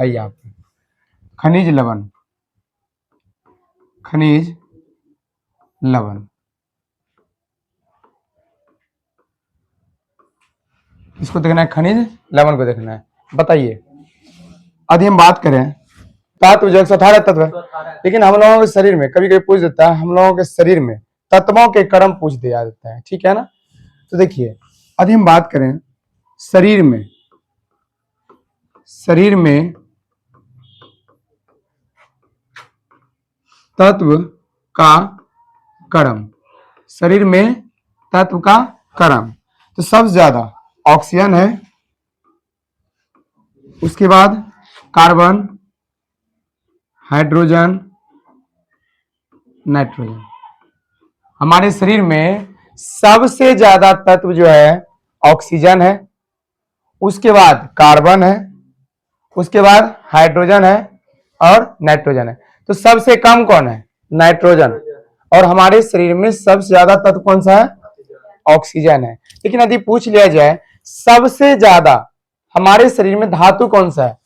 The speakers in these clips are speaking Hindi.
आइए आप, खनिज लवण, खनिज लवण, इसको देखना है, खनिज लवण को देखना है। बताइए, यदि हम बात करें धातु जो 118 तत्व है, लेकिन हम लोगों के शरीर में कभी कभी पूछ देता है, हम लोगों के शरीर में तत्वों के क्रम पूछ दिया जाता है, ठीक है ना। तो देखिए, यदि हम बात करें शरीर में तत्व का क्रम, शरीर में तत्व का क्रम, तो सबसे ज्यादा ऑक्सीजन है, उसके बाद कार्बन, हाइड्रोजन, नाइट्रोजन। हमारे शरीर में सबसे ज्यादा तत्व जो है ऑक्सीजन है, उसके बाद कार्बन है, उसके बाद हाइड्रोजन है और नाइट्रोजन है। तो सबसे कम कौन है? नाइट्रोजन। और हमारे शरीर में सबसे ज्यादा तत्व कौन सा है? ऑक्सीजन है। लेकिन यदि पूछ लिया जाए सबसे ज्यादा हमारे शरीर में धातु कौन सा है,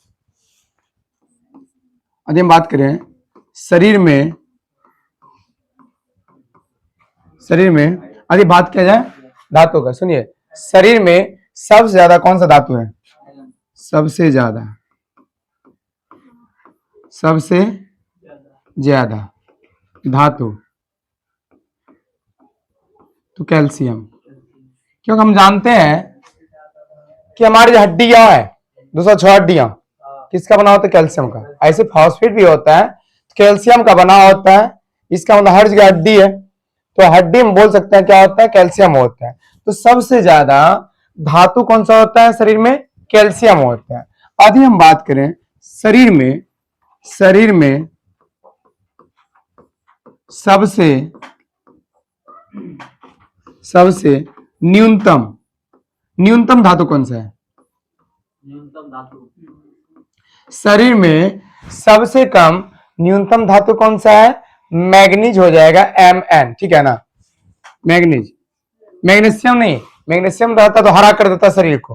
यदि हम बात करें शरीर में यदि बात किया जाए धातु का, सुनिए, शरीर में सबसे ज्यादा कौन सा धातु है? सबसे ज्यादा धातु तो कैल्शियम, क्योंकि हम जानते हैं कि हमारी जो हड्डियां है 206 हड्डियां किसका बना होता है? कैल्शियम का। ऐसे फॉस्फेट भी होता है कैल्शियम का बना होता है, इसका मतलब हर जगह हड्डी है, तो हड्डी में बोल सकते हैं क्या होता है? कैल्शियम होता है। तो सबसे ज्यादा धातु कौन सा होता है शरीर में? कैल्शियम होता है। यदि हम बात करें शरीर में सबसे न्यूनतम धातु कौन सा है? न्यूनतम धातु शरीर में सबसे कम न्यूनतम धातु कौन सा है? मैग्नीज हो जाएगा, Mn, ठीक है ना। मैग्नीशियम नहीं, मैग्नीशियम रहता तो हरा कर देता शरीर को।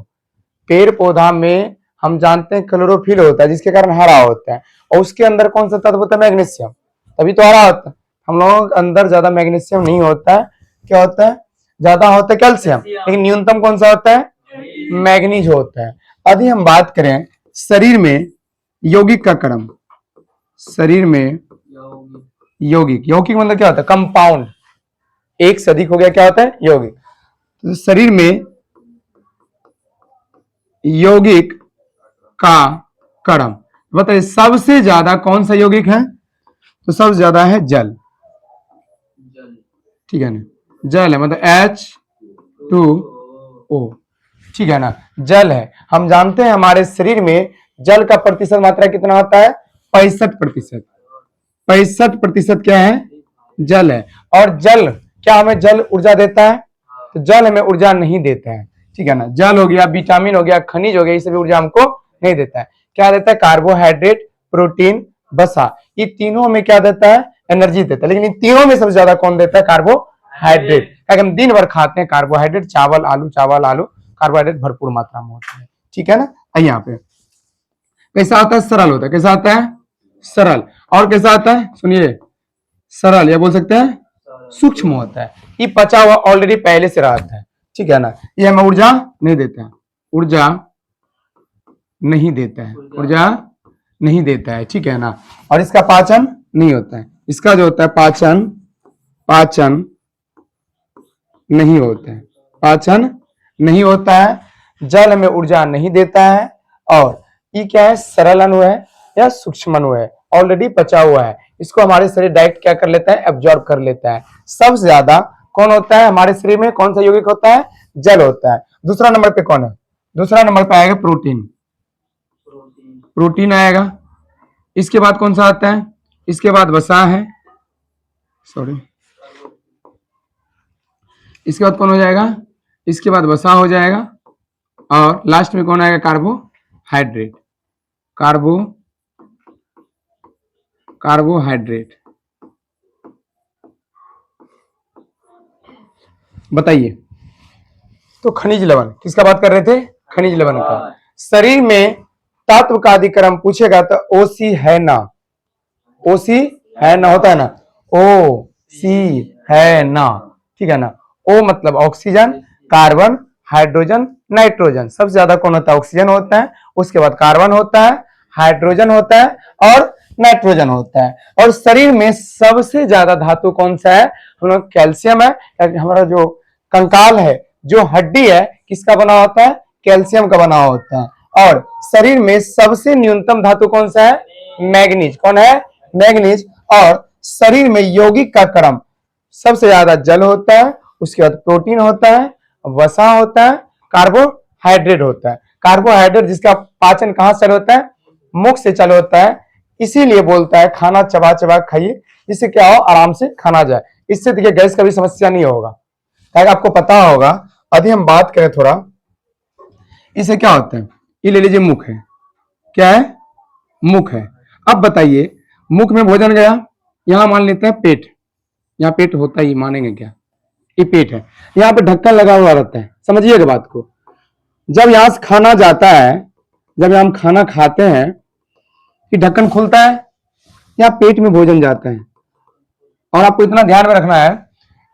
पेड़ पौधा में हम जानते हैं क्लोरोफिल होता है जिसके कारण हरा होता है, और उसके अंदर कौन सा तत्व होता है? मैग्नीशियम, तभी तो हरा होता है। हम लोगों के अंदर ज्यादा मैग्नीशियम नहीं होता है, क्या होता है? ज्यादा होता है कैल्शियम, लेकिन न्यूनतम कौन सा होता है? मैग्नीज होता है। यदि हम बात करें शरीर में यौगिक का क्रम, शरीर में यौगिक मतलब क्या होता है? कंपाउंड, एक से अधिक हो गया क्या होता है? यौगिक। तो शरीर में यौगिक का क्रम बताइए, सबसे ज्यादा कौन सा यौगिक है? तो सबसे ज्यादा है जल, ठीक है ना। जल है, मतलब H2O, ठीक है ना, जल है। हम जानते हैं हमारे शरीर में जल का प्रतिशत मात्रा कितना होता है? 65%। 65% क्या है? जल है। और जल क्या हमें जल ऊर्जा देता है? तो जल हमें ऊर्जा नहीं देता है, ठीक है ना। जल हो गया, विटामिन हो गया, खनिज हो गया, ये सभी ऊर्जा हमको नहीं देता है। क्या देता है? कार्बोहाइड्रेट, प्रोटीन, वसा, ये तीनों में क्या देता है? एनर्जी देता है। लेकिन इन तीनों में सबसे ज्यादा कौन देता है? कार्बोहाइड्रेट। हम दिन भर खाते हैं कार्बोहाइड्रेट, चावल आलू कार्बोहाइड्रेट भरपूर मात्रा में होता है, ठीक है ना। यहाँ पे कैसा आता है? सरल होता है। कैसा आता है? सरल। और कैसा आता है? सुनिए, सरल या बोल सकते हैं सूक्ष्म होता है। ये पचा हुआ ऑलरेडी पहले से रहता है, ठीक है ना। ये हमें ऊर्जा नहीं देता है, ऊर्जा नहीं देता है, ठीक है ना। और इसका पाचन नहीं होता है, इसका जो होता है पाचन नहीं होता है। जल में ऊर्जा नहीं देता है। और ये क्या है? सरल अणु है या सूक्ष्म अणु है, ऑलरेडी पचा हुआ है, इसको हमारे शरीर डायरेक्ट क्या कर लेता है? एब्जॉर्ब कर लेता है। सबसे ज्यादा कौन होता है हमारे शरीर में? कौन सा यौगिक होता है? जल होता है। दूसरा नंबर पे कौन है? दूसरा नंबर पे आएगा प्रोटीन आएगा। इसके बाद कौन सा आता है? इसके बाद वसा है, इसके बाद कौन हो जाएगा? इसके बाद वसा हो जाएगा। और लास्ट में कौन आएगा? कार्बोहाइड्रेट। बताइए, तो खनिज लवण किसका बात कर रहे थे? खनिज लवण का। शरीर में तत्व का अधिक्रम पूछेगा तो ओसी है ना, ओसी है ना होता है ना, ओ सी है ना, ठीक है ना। ओ मतलब ऑक्सीजन, कार्बन, हाइड्रोजन, नाइट्रोजन। सबसे ज्यादा कौन होता है? ऑक्सीजन होता है, उसके बाद कार्बन होता है, हाइड्रोजन होता है और नाइट्रोजन होता है। और शरीर में सबसे ज्यादा धातु कौन सा है? हम लोग कैल्शियम है। हमारा जो कंकाल है, जो हड्डी है, किसका बना होता है? कैल्शियम का बना होता है। और शरीर में सबसे न्यूनतम धातु कौन सा है? मैग्नीज। कौन है? मैग्नीज। और शरीर में यौगिक का क्रम सबसे ज्यादा जल होता है, उसके बाद प्रोटीन होता है, वसा होता है, कार्बोहाइड्रेट होता है। कार्बोहाइड्रेट जिसका पाचन कहां से होता है? मुख से चालू होता है। इसीलिए बोलता है खाना चबा चबा खाइए, जिससे क्या हो? आराम से खाना जाए। इससे देखिए गैस का भी समस्या नहीं होगा। ताकि आपको पता होगा। अभी हम बात करें थोड़ा, इसे क्या होता है? ये ले लीजिए, मुख है। क्या है? मुख है। अब बताइए, मुख में भोजन गया, यहां मान लेते हैं पेट, यहाँ पेट होता ही, मानेंगे क्या? ये पेट है, यहाँ पे ढक्कन लगा हुआ रहता है। समझिएगा बात को। जब यहां से खाना जाता है, जब हम खाना खाते हैं, ये ढक्कन खुलता है, यहाँ पेट में भोजन जाता है। और आपको इतना ध्यान में रखना है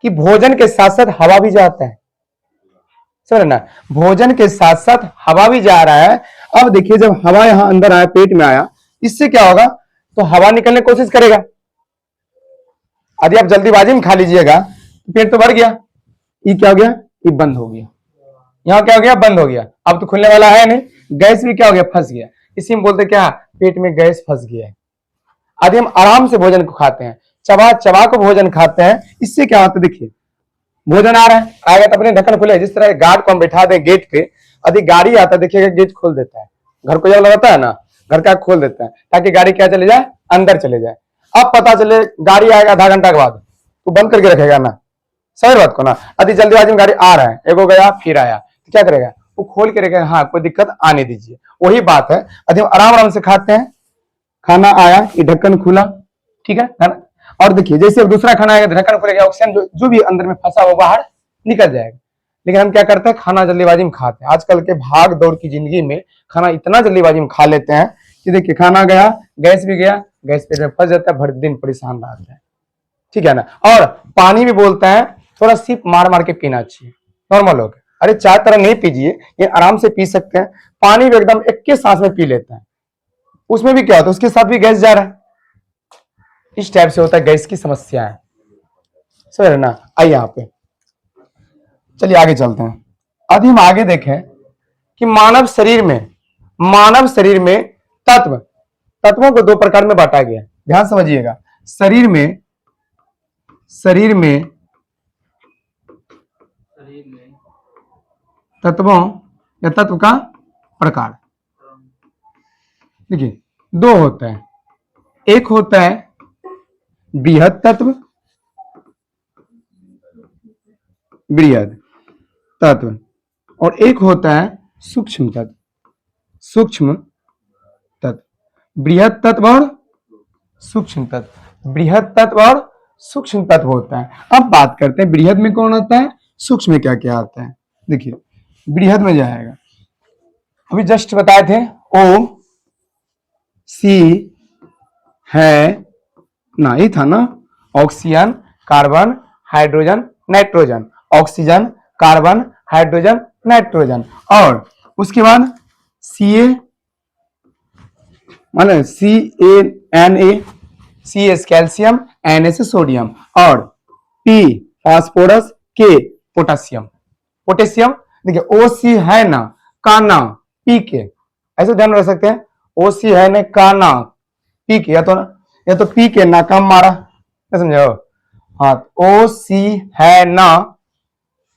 कि भोजन के साथ साथ हवा भी जाता है। समझ ना? भोजन के साथ साथ हवा भी जा रहा है। अब देखिए, जब हवा यहां अंदर आया, पेट में आया, इससे क्या होगा? तो हवा निकलने की कोशिश करेगा। यदि आप जल्दीबाजी में खा लीजिएगा तो पेट तो भर गया, ये क्या हो गया? ये बंद हो गया। यहाँ क्या हो गया? बंद हो गया। अब तो खुलने वाला है नहीं। गैस भी क्या हो गया? फंस गया। इसी में बोलते क्या? पेट में गैस फंस गया है। यदि हम आराम से भोजन को खाते हैं, चबा चबा को भोजन खाते हैं, इससे क्या होता है? देखिए, भोजन आ रहा है, आएगा तो अपने ढक्कन खुले। जिस तरह गार्ड को हम बैठा दें गेट पे, यदि गाड़ी आता है, देखिएगा गेट खोल देता है। घर को जब लगाता है ना, घर का खोल देता है ताकि गाड़ी क्या चले जाए? अंदर चले जाए। अब पता चले गाड़ी आएगा आधा घंटा के बाद, तो बंद करके रखेगा ना? सही बात को ना। यदि जल्दीबाजी में गाड़ी आ रहा है, एगो गया फिर आया, तो क्या करेगा? वो खोल के रखेगा, हाँ कोई दिक्कत आने दीजिए। वही बात है, यदि हम आराम आराम से खाते हैं, खाना आया, ये ढक्कन खुला, ठीक है ना? और देखिए, जैसे अब दूसरा खाना आएगा, ढक्कन खुलेगा, ऑक्सीजन जो भी अंदर में फंसा हो बाहर निकल जाएगा। लेकिन हम क्या करते हैं? खाना जल्दीबाजी में खाते हैं। आजकल के भाग दौड़ की जिंदगी में खाना इतना जल्दीबाजी में खा लेते हैं कि देखिए, खाना गया, गैस भी गया, गैस पेट में फंस जाता है, भर दिन परेशान रहता है। ठीक है ना? और पानी भी बोलता है थोड़ा सिप मार मार के पीना चाहिए। नॉर्मल हो गया, अरे चाय तरह नहीं पीजिए, ये आराम से पी सकते हैं। पानी भी एकदम एक के सांस में पी लेते हैं, उसमें भी क्या होता है? उसके साथ भी गैस जा रहा है। इस टाइप से होता है गैस की समस्या है। समझ रहे ना? आइए यहाँ पे, चलिए आगे चलते हैं। अभी हम आगे देखें कि मानव शरीर में तत्वों को दो प्रकार में बांटा गया है। ध्यान समझिएगा। शरीर में तत्वों या तत्व का प्रकार देखिए, दो होता है। एक होता है बृहद तत्व, और एक होता है सूक्ष्म तत्व। बृहद तत्व और सूक्ष्म तत्व। बृहद तत्व और सूक्ष्म तत्व होता है। अब बात करते हैं बृहद में कौन आता है, सूक्ष्म में क्या क्या आता है। देखिए, बृहद में जाएगा, अभी जस्ट बताए थे, ओ सी है ना, ये था ना, oxygen, carbon, hydrogen, nitrogen. Oxygen, carbon, hydrogen, nitrogen. और उसके बाद C N A, C S calcium, N S sodium, और पी फास्फोरस, के पोटेशियम। देखिए, ओ सी है ना, का ना, पी के, ऐसे ध्यान रख सकते हैं। ओ सी है ना, का ना, पी के, या तो पी के ना कम मारा, समझो? हाँ, ओ सी है ना,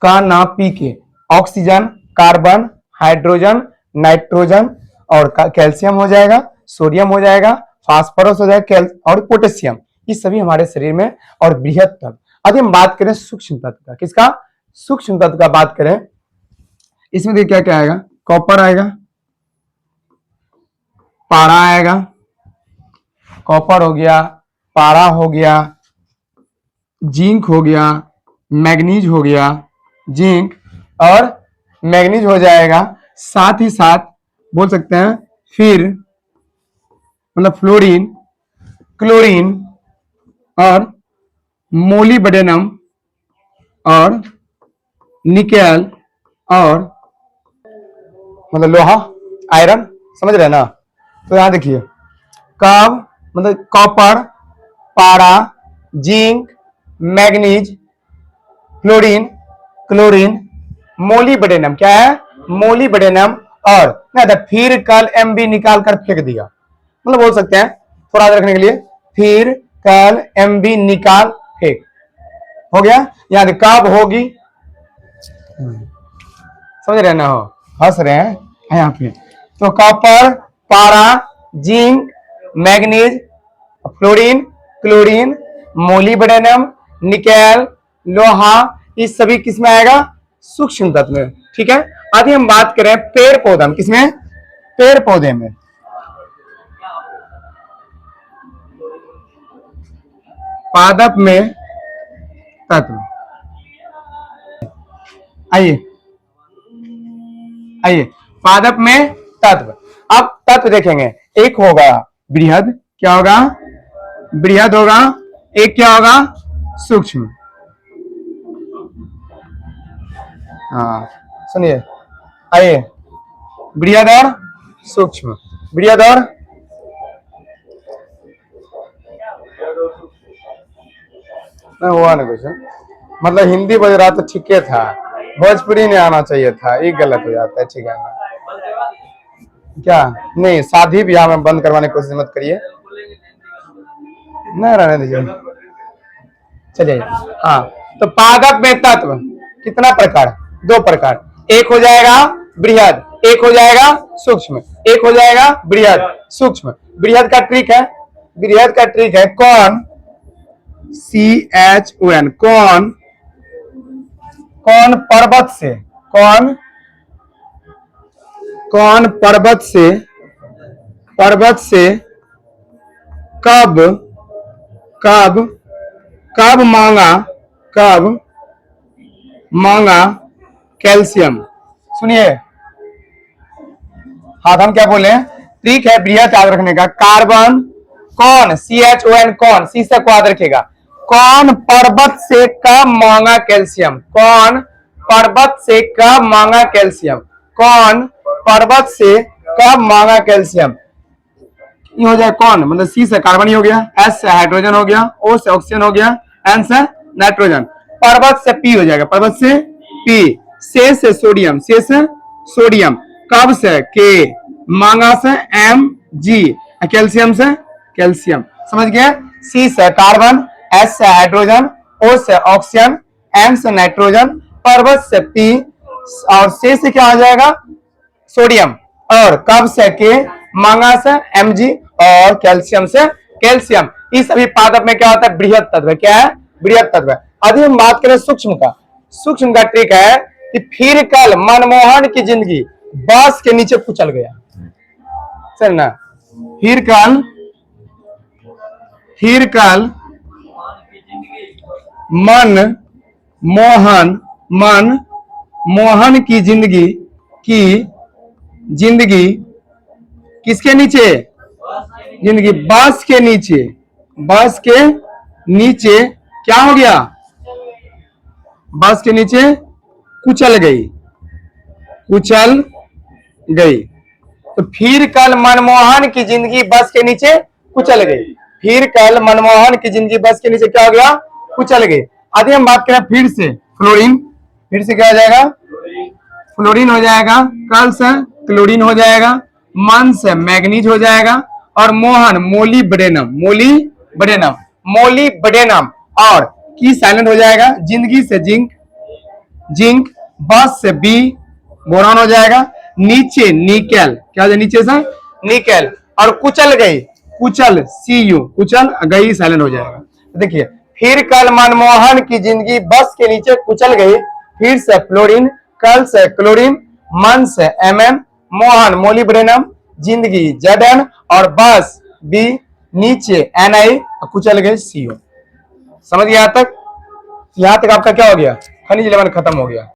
का ना, पी के। ऑक्सीजन, कार्बन, हाइड्रोजन, नाइट्रोजन, और कैल्शियम हो जाएगा, सोडियम हो जाएगा, फास्फोरस हो जाएगा, और पोटेशियम। ये सभी हमारे शरीर में। और बृहद तत्व। अब हम बात करें सूक्ष्म तत्व का, किसका? सूक्ष्म तत्व का बात करें, इसमें देखिए क्या क्या आएगा? कॉपर आएगा, पारा आएगा, कॉपर हो गया, पारा हो गया, जिंक हो गया, मैग्नीज हो गया, जिंक और मैग्नीज हो जाएगा। साथ ही साथ बोल सकते हैं फिर मतलब फ्लोरीन, क्लोरीन और मोलिब्डेनम और निकेल और मतलब लोहा, आयरन, समझ रहे हैं ना। तो यहां देखिए कब मतलब कॉपर, पारा, zinc, manganese, fluorine, chlorine, molybdenum, क्या है मोलिब्डेनम, और नहीं फिर कल एमबी निकाल कर फेंक दिया, मतलब बोल सकते हैं थोड़ा याद रखने के लिए, फिर कल एमबी निकाल फेंक, हो गया। यानी कब होगी, समझ रहे ना, हो हंस रहे हैं यहाँ पे। तो कॉपर, पारा, zinc, manganese, fluorine, chlorine, molybdenum, nickel, लोहा, इस सभी किसमें आएगा, सूक्ष्म तत्व में। ठीक है, आगे हम बात करें पेड़ पौधा में, किसमें, पेड़ पौधे में। पादप में तत्व, आइए आइए पादप में तत्व। अब तत्व देखेंगे, एक होगा बृहद, क्या होगा, बृहद होगा, एक क्या होगा, सूक्ष्म। हाँ सुनिए, आइए बृहद और सूक्ष्म, बृहद और नहीं हुआ ना क्वेश्चन, मतलब हिंदी बज रहा तो ठीक था, भोजपुरी नहीं आना चाहिए था, ये गलत हो जाता है। ठीक है ना, क्या नहीं, शादी ब्याह में बंद करवाने की कोशिश मत करिए, नहीं रहने दीजिए, चलिए। हाँ, तो पादप में तत्व कितना प्रकार, दो प्रकार, एक हो जाएगा बृहद, एक हो जाएगा सूक्ष्म, एक हो जाएगा बृहद सूक्ष्म। बृहद का ट्रिक है, बृहद का ट्रिक है कौन, CHON, कौन, कौन पर्वत से, कौन, कौन पर्वत से, पर्वत से कब, कब, कब मांगा, कब मांगा कैल्शियम। सुनिए, हाँ हम क्या बोले, ट्रिक है बृहद याद रखने का, कार्बन, कौन CHON, कौन, सी से को याद रखेगा, कौन पर्वत से कब मांगा कैल्शियम, कौन पर्वत से कब मांगा कैल्शियम, कौन पर्वत से कब मांगा कैल्शियम। ये हो जाए कौन, मतलब सी से कार्बन ही हो गया, एस से हाइड्रोजन हो गया, ओ से ऑक्सीजन हो गया, एन से नाइट्रोजन, पर्वत से पी हो जाएगा, पर्वत से पी, से सोडियम, से सोडियम, कब से के, मांगा से एम जी, कैल्शियम से कैल्शियम, समझ गए। सी से कार्बन, एस से हाइड्रोजन, ओ से ऑक्सीजन, एम से नाइट्रोजन, पर्वत से पी, और से क्या हो जाएगा सोडियम, और कब से के, मांगा से Mg, और कैल्शियम से कैल्शियम। इस सभी पादप में क्या होता है, बृहद तत्व, क्या है बृहद तत्व। अभी हम बात करें सूक्ष्म का, सूक्ष्म का ट्रिक है कि फिर कल मनमोहन की जिंदगी बस के नीचे कुचल गया, सर ना, फिर कल, फिर कल मन मोहन, मन मोहन की जिंदगी, की जिंदगी किसके नीचे, जिंदगी बस के नीचे, बस के नीचे क्या हो गया, बस के नीचे कुचल गई, कुचल गई। तो फिर कल मनमोहन की जिंदगी बस के नीचे कुचल गई, फिर कल मनमोहन की जिंदगी बस के नीचे क्या हो गया, कुचल गई। आगे हम बात करें फिर से फ्लोरीन, फिर से क्या हो जाएगा, फ्लोरीन हो जाएगा, कल से क्लोरीन हो जाएगा, मन से मैग्नीज हो जाएगा, और मोहन मोलिब्डेनम, मोलिब्डेनम, मोलिब्डेनम, और की साइलेंट हो जाएगा, जिंदगी से जिंक, जिंक, बस से बी, बोरान हो जाएगा, नीचे निकेल, क्या हो जाए नीचे से निकेल, और कुचल गई, कुचल CU, कुचल गई, साइलेंट हो जाएगा। देखिए फिर कल मनमोहन की जिंदगी बस के नीचे कुचल गई, फिर से फ्लोरीन, कल से क्लोरीन, मन से Mn, मोहन मोलिब्डेनम, जिंदगी Zn, और बस बी, नीचे Ni, कुचल गए CO। समझ गया यहाँ तक, यहाँ तक आपका क्या हो गया, खनिज लेवल खत्म हो गया।